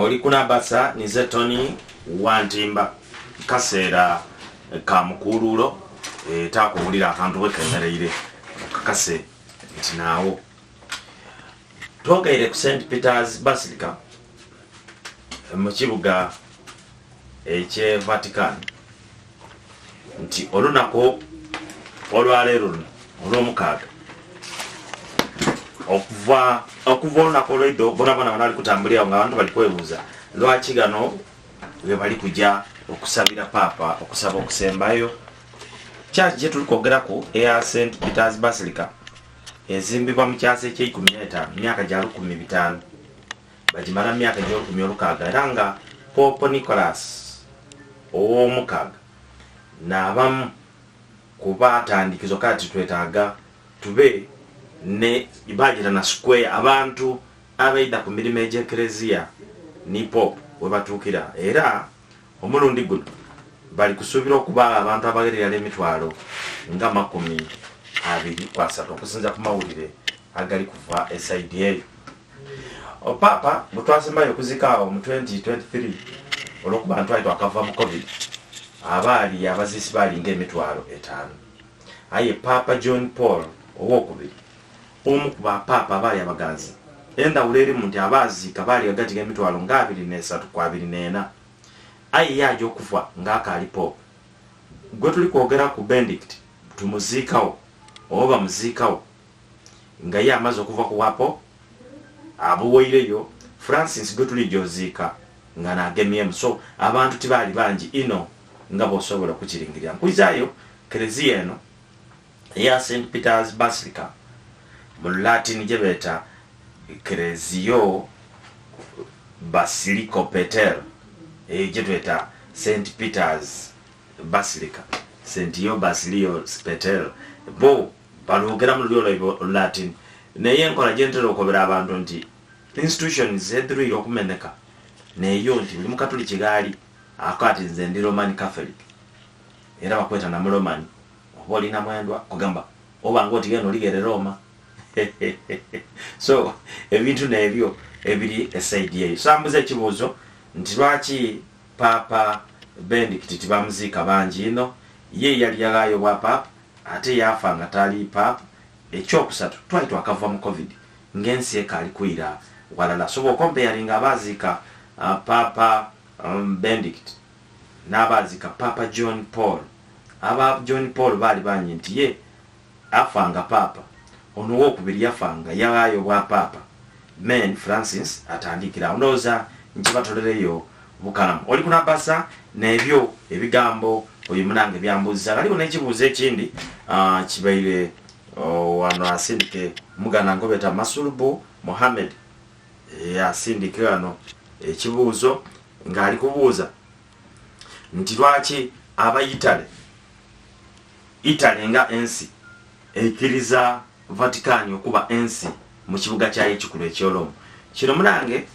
oli kunabasa nize Tony Wantimba kaseera ka mukululo takubulira akantu wekemereire kakase nti naawo twogeire ku St. Peter's Basilica mu kibuga ekye Vatican nti olunaku olwaleero olw'omukaaga okuva olunaku olw'eddo bona bali kutambulira nga abantu bali kwebuuza lwaki gano we bali kujja okusabira Papa okusaba okusembayo church gye tuli kwogerako eya St. Peter's Basilica ezimbibwa mu kyasa ekye-15 myaka gya 15 bagimala myaka gya 16 era nga Pope Nicholas ow'omukaaga n'abamu kuba atandikizo kati twetaaga tube ne ibajira na square abantu abaida ku mirimu egy'ekereziya ni Pope we batuukira era omulundi guno bali kusuubira okuba abantu abagerera emitwalo nga 23 okusinza ku mawulire agali kuva esaidi eyo. Papa bwe twasembayo okuzikaawo mu 2023 olw'okuba ntwali twakava mu COVID abaali abazisi baali ng'emitwalo 5 aye Papa John Paul owokubiri omu ku bapapa abaali abaganzi endawulo erimu nti abaziika baali hagati g'emitwalo nga 23 ku 24 aye yaja okufa ng'akaali Pope. Gwe tuli kwogera ku Benedict tumuziikawo oba muziikawo nga ye amaze okuva ku wapo abuweireyo Francis gwe tuli gyoziika nga nagemyemu so abantu tibaali bangi ino nga bosobola okukiringirira nkwizaayo kereziya eno eya St. Peter's Basilica mu Latin gye beeta Ecclesio Basilico Peter gye tweta St. Peter's Basilica St. Basilio Peter bo balogera mu lulyo Latin naye enkola gye ntera okobera abantu nti institutions zedruire okumeneka neyo nti buli mukatoliki gaali akati nze ndi Roman Catholic era bakweta na Roman oba olina mwendwa kugamba oba ngoti geno ligere Roma so ebintu nebyo ebiri esaidi yeyo sambuza ekibuuzo nti lwaki Papa Benedict tibamuziika bangi ino ye yali yalayo bwa Papa ate yafa nga tali Papa ekyokusatu twali twakava mu COVID ng'ensi ekaali kwira walala so comparing abaziika Papa Benedict n'abaziika Papa John Paul aba John Paul baali banyi nti ye afanga Papa ono wokubiri yafanga yalayo bwa Papa men Francis atandikira ndowooza nkibatolereyo bukalamu oli kunabasa n'ebyo ebigambo oyo munange byambuuza aliwo n'ekibuuzo ekindi kibaire wano asindike mugana ngobeta Masulubu Mohammed asindike wano ekibuuzo ng'ali kubuuza nti lwaki abayitale Italy nga ensi ekkiriza Vatican okuba ensi mu kibuga kyayo ekikulu eky'Oloma kino munange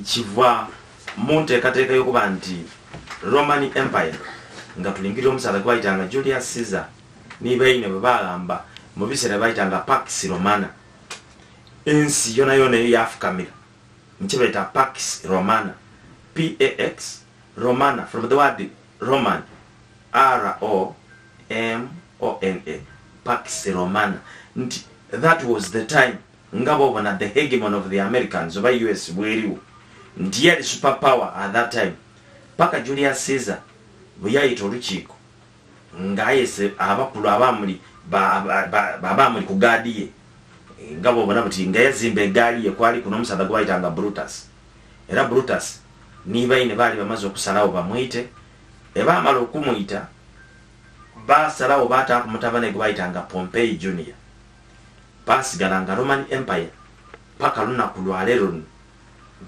kiva mu nteekateeka y'okuba nti Roman Empire nga tulingirira omusaala gwe bayitanga Julius Caesar nibaine bwe bagamba mu biseera bayitanga Pax Romana ensi yona yona eyo yafukamira nkibaita Pax Romana Pax Romana from the word Roman R-O-M-O-N-A Pax Romana nti that was the time nga bobona the hegemon of the Americans oba US bweriwo nti yali superpower at that time paka Julius Caesar bwe yayita olukiiko ng'ayese abakulu abamuli babamuli ku gaadi ye nga bobona buti nga yazimba egaali ye kwali kuno omusaadha gwe bayitanga Brutus era Brutus nibaine baali bamaze okusalawo bamwite ebaamala okumuyita basalawo baata ku mutabane gwe bayitanga Pompey Junior basigalanga Roman Empire paka lunaku lwaleero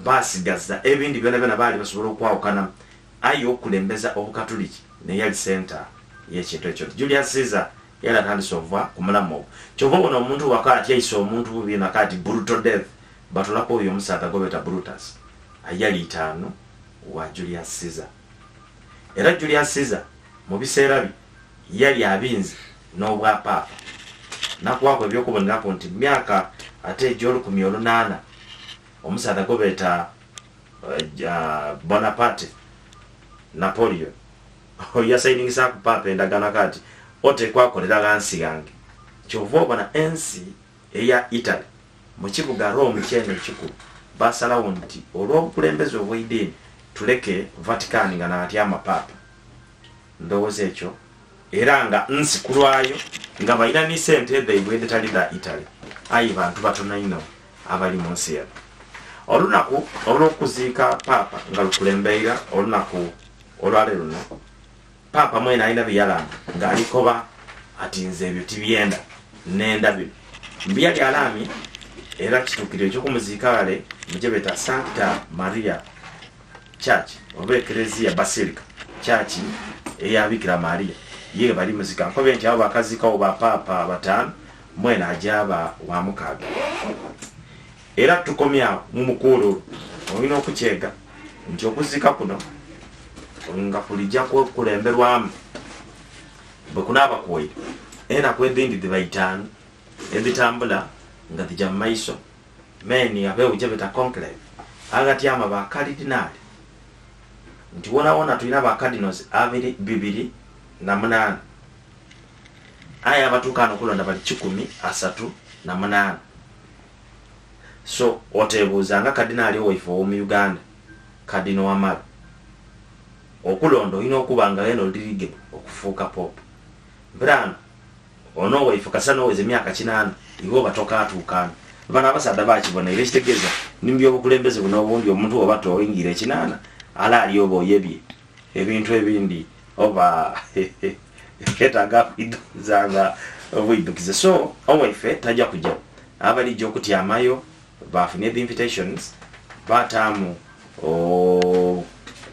basigaza ebindi byona baali basobola okwawukana aye okulembeza obukatoliki ne yali center y'ekintu ekyo Julius Caesar yali atandise okuva ku mulamu ogwo kyova bona omuntu wakati yayise omuntu bubi nakati brutal death batolako oyo omusaata gobeta Brutus ayali 5 wa Julius Caesar era Julius Caesar mu biseera yali abinzi n'obwa Papa nakwako ebyokubonako nti myaka ate egy'olukumi 8 omusaadha gobeta Bonaparte Napoleon yasayiningisa ku papa endagano kati otekwakolera gansi yange kyova obona ensi eya Italy mu kibuga Rome kyene ekikulu basalawo nti olw'obukulembeze obw'idini tuleke Vatican nga naati amapapa ndowooza ekyo era nga nsi kulwayo nga balina ni sente dhaibwe edetali da Italy ayi bantu batono ino abali mu nsi yano olunaku olw'okuziika papa nga lukulembeera olunaku olwaleero luno papa mwena alina byalamba ng'alikoba ati nze ebyo tibyenda nenda bino mbyali alami era kituukiro ekyokumuziika wale mujebeta Sancta Maria Church oba Ecclesia Basilica Church eya Bikira Maria ye bali muzika nkobe nti abo bakazikawo ba papa batano mwena ajaba wa mukaaga era tukomya mu mukulu olina okukyega nti okuzika kuno nga kulijja kulemberwamu bwe kunaaba kuwaire era kwedindi dhibaitano edhitambula nga dhija mu maiso meni abeewujebeta conclave agatyama ba cardinal nti wona tulina ba cardinals 228 aya abatuukano okulonda bali 138 so otebuuza nga cardinal owaife ow'omu Uganda Cardinal Wamala okulonda olina okuba nga eno lirige okufuuka pope brano ono waife kasana oweze emyaka 8 iwe obatoka atuukano bana abasadde bakibonaire ekitegeeza nimby obukulembeze buno obundi omuntu oba toyingira 8 ala ali oba oyebye ebintu ebindi oba etaaga kwiduzanga obwidukize so owaife tajja kujja abalijja okutyamayo bafune the invitations batamu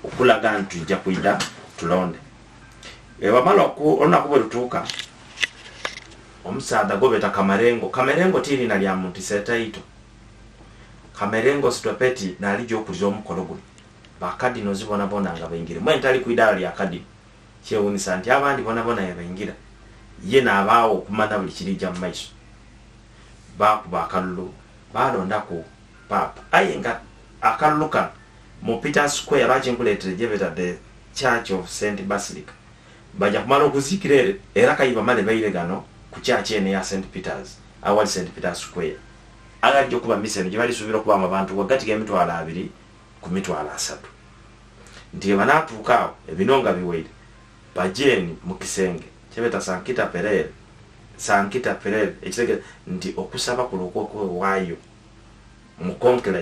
okulaga nti tujja kwida tulonde wamala olunaku bwe lutuuka omusaadha gobeta Kamarengo tirina lya muntu setaito Kamarengo Stopeti nalijja okuliza omukolo guno bakadino zibona bona nga bayingira mwe ntali kwidala lya kadino kyewunisa nti abandi bona yabayingira ye n'abaawo okumanya buli kirijja mu maiso bakuba akalulu balonda ku papa aye nga akalulu kano mu Peter Square bakinkuleetere gyebeta the Church of St. Basilica bajja kumala okuziikira era kayiba male bayire gano ku church ene ya St. Peter's awali St. Peter's Square agajja okuba miseno gye balisuubira okuba abantu wagati g'emitwalo 2 ku mitwalo 3 nti banatuuka awo ebinonga biwaire bajeni mu kisenge kyebeta Sankita Perere ekitegeeza nti okusaba kulokwo waayo mu konkera